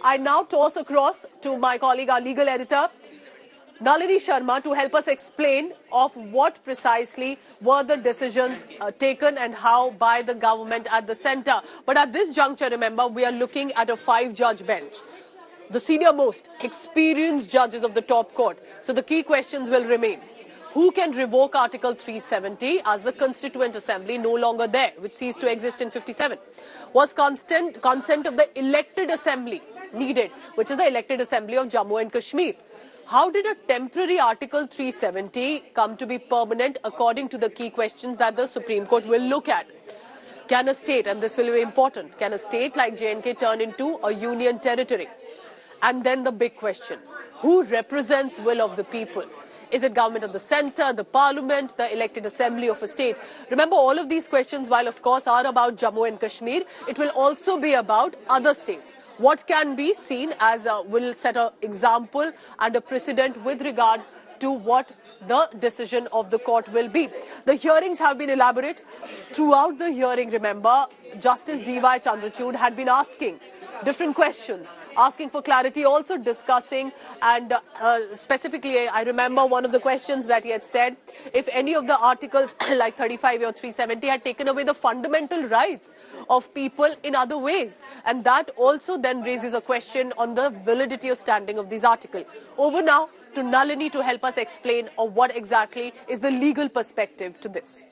I now toss across to my colleague, our legal editor, Nalini Sharma, to help us explain of what precisely were the decisions taken and how by the government at the centre. But at this juncture, remember, we are looking at a 5-judge bench, the senior most experienced judges of the top court. So the key questions will remain. Who can revoke Article 370 as the Constituent Assembly no longer there, which ceased to exist in 57? Was consent of the elected assembly needed, which is the elected assembly of Jammu and Kashmir? How did a temporary Article 370 come to be permanent according to the key questions that the Supreme Court will look at? Can a state, and this will be important, can a state like J&K turn into a union territory? And then the big question, who represents will of the people? Is it government at the centre, the parliament, the elected assembly of a state? Remember, all of these questions, while of course are about Jammu and Kashmir, it will also be about other states. What can be seen as will set an example and a precedent with regard to what the decision of the court will be. The hearings have been elaborate. Throughout the hearing, remember, Justice D.Y. Chandrachud had been asking different questions, asking for clarity, also discussing, and specifically, I remember one of the questions that he had said, if any of the articles like 35 or 370 had taken away the fundamental rights of people in other ways. And that also then raises a question on the validity of standing of these articles. Over now to Nalini to help us explain what exactly is the legal perspective to this.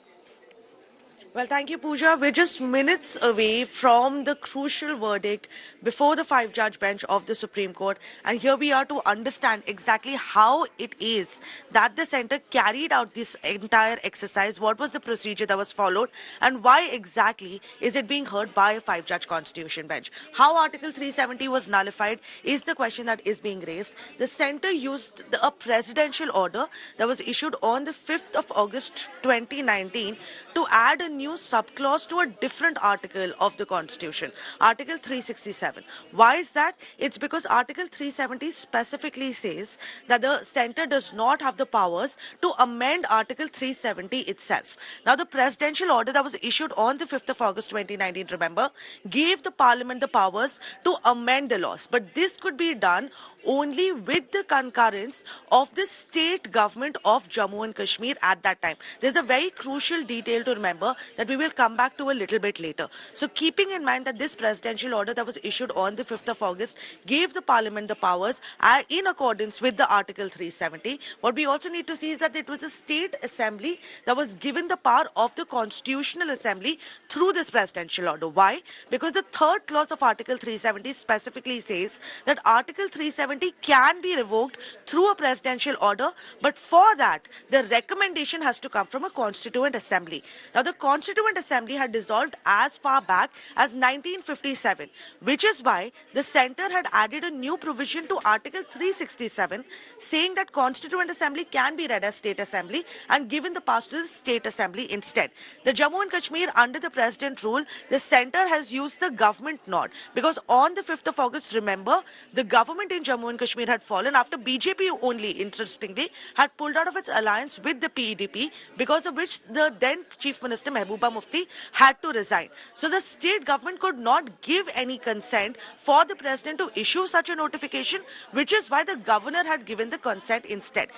Well, thank you, Pooja. We're just minutes away from the crucial verdict before the 5-judge bench of the Supreme Court. And here we are to understand exactly how it is that the centre carried out this entire exercise, what was the procedure that was followed, and why exactly is it being heard by a 5-judge constitution bench. How Article 370 was nullified is the question that is being raised. The centre used a presidential order that was issued on the 5th of August 2019 to add a new subclause to a different article of the Constitution, Article 367. Why is that? It's because Article 370 specifically says that the centre does not have the powers to amend Article 370 itself. Now, the presidential order that was issued on the 5th of August 2019, remember, gave the Parliament the powers to amend the laws. But this could be done only with the concurrence of the state government of Jammu and Kashmir at that time. There's a very crucial detail to remember that we will come back to a little bit later. So keeping in mind that this presidential order that was issued on the 5th of August gave the Parliament the powers in accordance with the Article 370, what we also need to see is that it was a state assembly that was given the power of the Constitutional Assembly through this presidential order. Why? Because the third clause of Article 370 specifically says that Article 370 can be revoked through a presidential order, but for that, the recommendation has to come from a Constituent Assembly. Now, the Constituent Assembly had dissolved as far back as 1957, which is why the centre had added a new provision to Article 367, saying that Constituent Assembly can be read as State Assembly and given the powers to the State Assembly instead. The Jammu and Kashmir, under the President rule, the centre has used the government nod, because on the 5th of August, remember, the government in Jammu and Kashmir had fallen after BJP only, interestingly, had pulled out of its alliance with the PEDP, because of which the then Chief Minister Mehbooba Mufti had to resign. So the state government could not give any consent for the president to issue such a notification, which is why the governor had given the consent instead.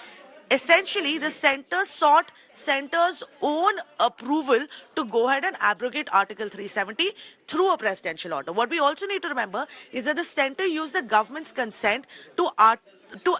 Essentially, the centre sought centre's own approval to go ahead and abrogate Article 370 through a presidential order. What we also need to remember is that the centre used the government's consent to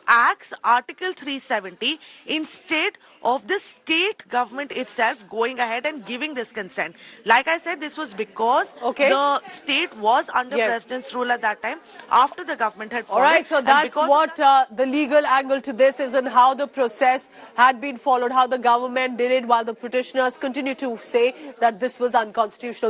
axe Article 370 instead of the state government itself going ahead and giving this consent. Like I said, this was because the state was under president's rule at that time after the government had fallen. All right, so that's what the legal angle to this is, and how the process had been followed, how the government did it, while the petitioners continue to say that this was unconstitutional.